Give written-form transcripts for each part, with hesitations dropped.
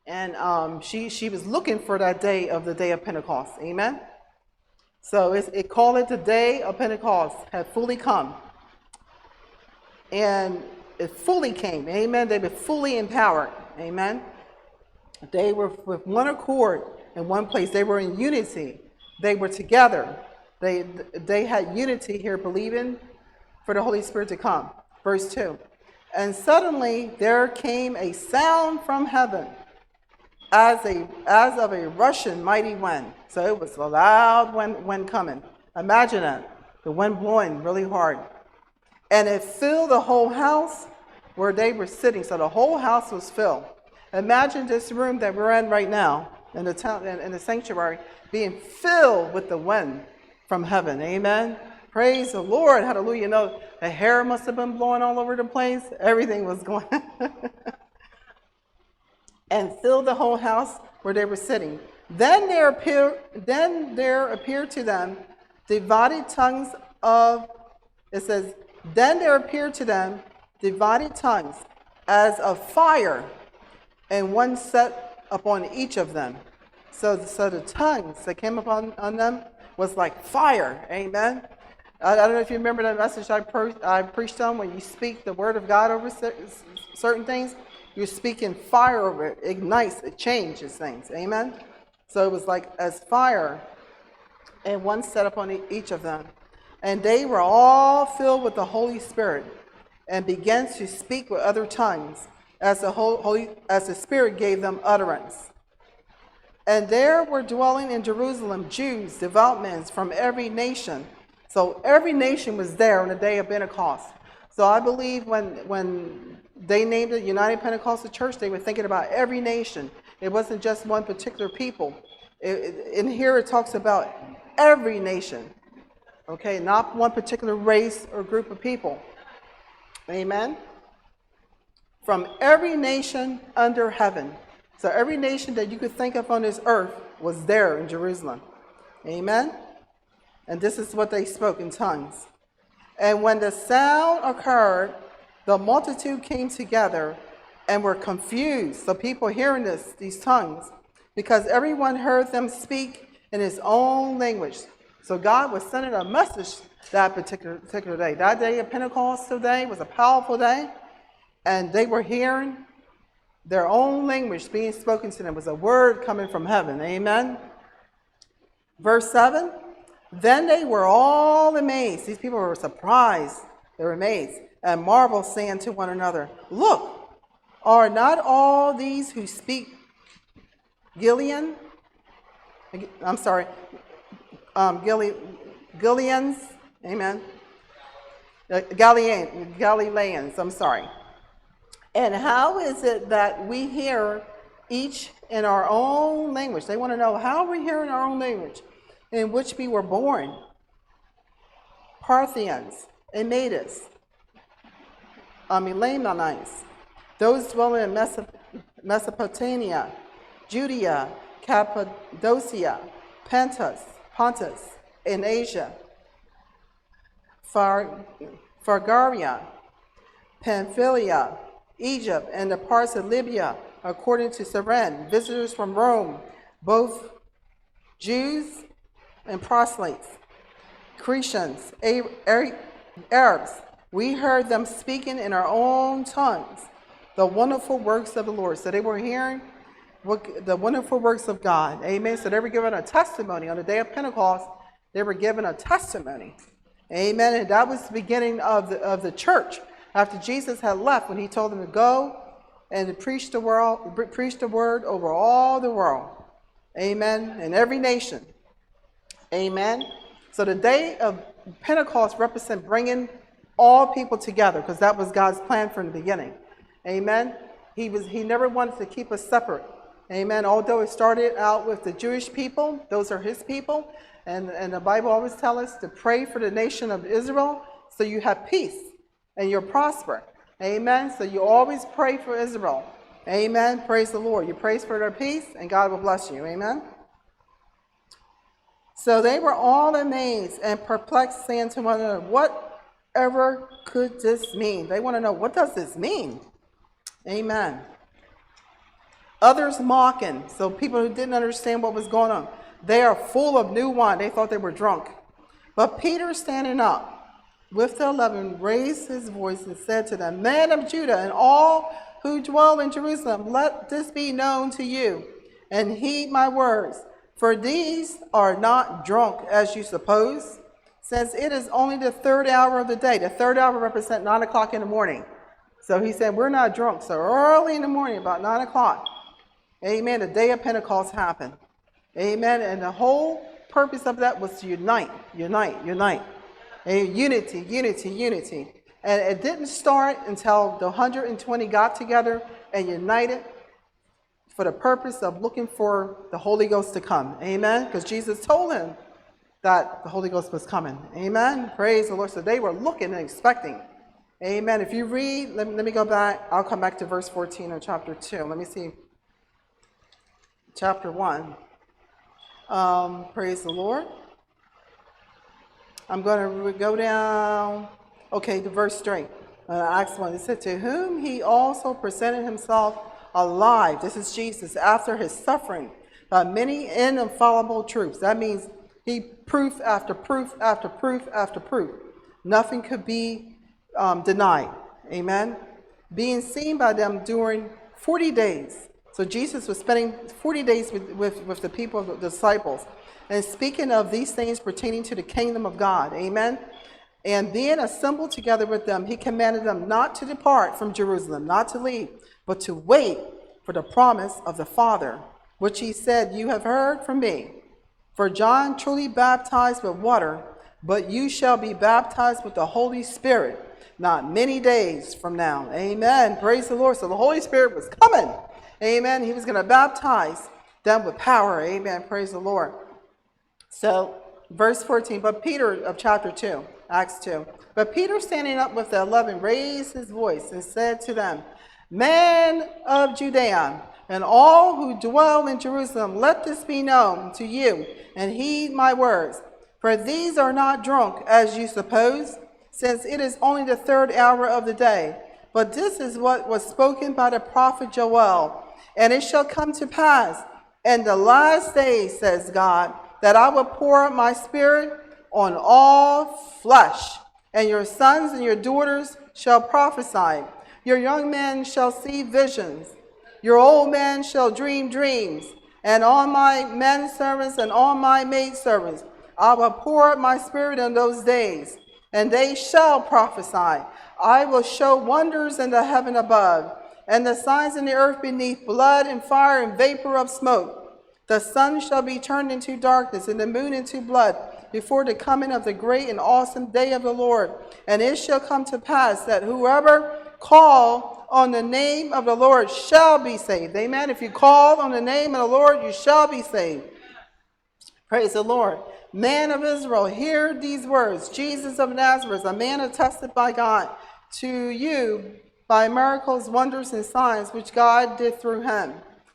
And she was looking for that day of the day of Pentecost. Amen. So it called it the day of Pentecost had fully come. And it fully came. Amen. They were fully empowered. Amen. They were with one accord in one place. They were in unity. They were together. They had unity here, believing for the Holy Spirit to come. Verse 2. And suddenly there came a sound from heaven as of a rushing mighty wind. So it was a loud wind coming. Imagine that. The wind blowing really hard. And it filled the whole house where they were sitting. So the whole house was filled. Imagine this room that we're in right now, in the sanctuary, being filled with the wind from heaven. Amen. Praise the Lord. Hallelujah. You know, the hair must have been blowing all over the place. Everything was going. And filled the whole house where they were sitting. Then there appeared to them divided tongues of, it says, then there appeared to them divided tongues as of fire, and one set upon each of them. So the tongues that came upon them was like fire. Amen. I don't know if you remember that message I preached on, when you speak the word of God over certain things, you're speaking fire over it. It ignites, it changes things. Amen. So it was like as fire, and one set upon each of them. And they were all filled with the Holy Spirit, and began to speak with other tongues as the Spirit gave them utterance. And there were dwelling in Jerusalem Jews, devout men from every nation. So every nation was there on the day of Pentecost. So I believe when they named it United Pentecostal Church, they were thinking about every nation. It wasn't just one particular people. In here it talks about every nation. Okay, not one particular race or group of people. Amen. From every nation under heaven. So every nation that you could think of on this earth was there in Jerusalem. Amen. And this is what they spoke in tongues. And when the sound occurred, the multitude came together and were confused. So people hearing these tongues, because everyone heard them speak in his own language. So God was sending a message that particular day. That day of Pentecost today was a powerful day. And they were hearing their own language being spoken to them. It was a word coming from heaven. Amen. Verse 7. Then they were all amazed. These people were surprised. They were amazed and marveled, saying to one another, look, are not all these who speak Galileans? Amen. Galileans, I'm sorry. And how is it that we hear each in our own language? They want to know how we hear in our own language in which we were born. Parthians, Emmaus, Elamites, those dwelling in Mesopotamia, Judea, Cappadocia, Pontus, in Asia, Phrygia, Pamphylia, Egypt, and the parts of Libya, according to Cyrene, visitors from Rome, both Jews and proselytes, Cretians, Arabs. We heard them speaking in our own tongues the wonderful works of the Lord. So they were hearing the wonderful works of God. Amen. So they were given a testimony on the day of Pentecost. They were given a testimony. Amen. And that was the beginning of the church. After Jesus had left, when he told them to go and to preach the word over all the world. Amen. In every nation. Amen. So the day of Pentecost represents bringing all people together, because that was God's plan from the beginning. Amen. He never wanted to keep us separate. Amen. Although it started out with the Jewish people, those are his people. And the Bible always tells us to pray for the nation of Israel so you have peace and you'll prosper. Amen. So you always pray for Israel. Amen. Praise the Lord. You pray for their peace and God will bless you. Amen. So they were all amazed and perplexed, saying to one another, whatever could this mean? They want to know, what does this mean? Amen. Others mocking. So people who didn't understand what was going on. They are full of new wine. They thought they were drunk. But Peter, standing up with the 11, raised his voice and said to them, Men of Judah and all who dwell in Jerusalem, let this be known to you, and heed my words. For these are not drunk, as you suppose, since it is only the third hour of the day. The third hour represents 9 o'clock in the morning. So he said, we're not drunk. So early in the morning, about 9 o'clock, amen, the day of Pentecost happened. Amen. And the whole purpose of that was to unite. Unity. And it didn't start until the 120 got together and united for the purpose of looking for the Holy Ghost to come. Amen. Because Jesus told him that the Holy Ghost was coming. Amen. Praise the Lord. So they were looking and expecting. Amen. If you read, let me go back. I'll come back to verse 14 of chapter 2. Let me see. Chapter 1. Praise the Lord. I'm going to go down. Okay, to verse 3. Acts 1. It said, to whom he also presented himself alive. This is Jesus after his suffering by many infallible truths. That means he proof after proof after proof after proof. Nothing could be denied. Amen. Being seen by them during 40 days. So Jesus was spending 40 days with the people, the disciples, and speaking of these things pertaining to the kingdom of God. Amen. And being assembled together with them, he commanded them not to depart from Jerusalem, not to leave, but to wait for the promise of the Father, which he said, you have heard from me. For John truly baptized with water, but you shall be baptized with the Holy Spirit not many days from now. Amen. Praise the Lord. So the Holy Spirit was coming. Amen. He was going to baptize them with power. Amen. Praise the Lord. So verse 14, but Peter of chapter 2, Acts 2. But Peter, standing up with the 11, raised his voice and said to them, Men of Judea and all who dwell in Jerusalem, let this be known to you, and heed my words. For these are not drunk, as you suppose, since it is only the third hour of the day. But this is what was spoken by the prophet Joel. And it shall come to pass in the last days, says God, that I will pour out my spirit on all flesh, and your sons and your daughters shall prophesy. Your young men shall see visions. Your old men shall dream dreams. And on my men servants and on my maid servants I will pour out my spirit in those days, and they shall prophesy. I will show wonders in the heaven above, and the signs in the earth beneath, blood and fire and vapor of smoke. The sun shall be turned into darkness, and the moon into blood, before the coming of the great and awesome day of the Lord. And it shall come to pass that whoever call on the name of the Lord shall be saved. Amen. If you call on the name of the Lord, you shall be saved. Praise the Lord. Man of Israel, hear these words. Jesus of Nazareth, a man attested by God to you by miracles, wonders, and signs which God did through him.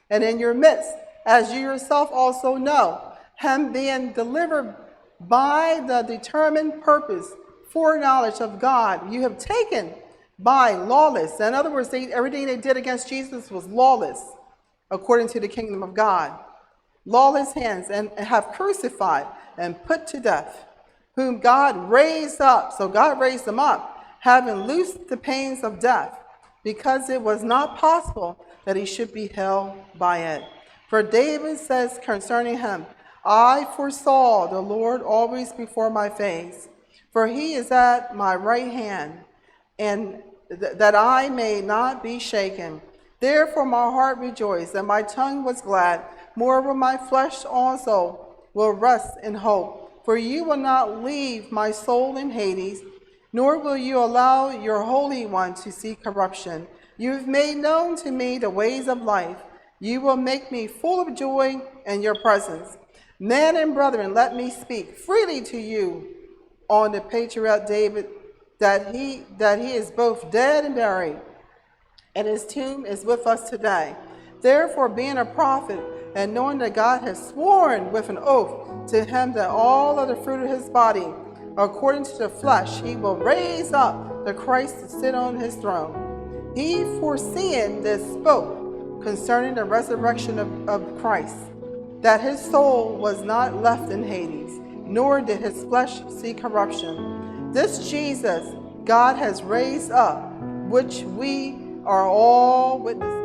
And in your midst, as you yourself also know, him being delivered by the determined purpose, foreknowledge of God, you have taken by lawless. In other words, everything they did against Jesus was lawless, according to the kingdom of God. Lawless hands, and have crucified and put to death, whom God raised up. So God raised them up, having loosed the pains of death, because it was not possible that he should be held by it. For David says concerning him, I foresaw the Lord always before my face, for he is at my right hand, and that I may not be shaken. Therefore my heart rejoiced, and my tongue was glad. Moreover, my flesh also will rest in hope. For you will not leave my soul in Hades, nor will you allow your Holy One to see corruption. You have made known to me the ways of life. You will make me full of joy in your presence. Men and brethren, let me speak freely to you on the patriarch David, that he is both dead and buried, and his tomb is with us today. Therefore, being a prophet, and knowing that God has sworn with an oath to him that all of the fruit of his body, according to the flesh, he will raise up the Christ to sit on his throne. He, foreseeing this, spoke concerning the resurrection of Christ, that his soul was not left in Hades, nor did his flesh see corruption. This Jesus God has raised up, which we are all witnesses.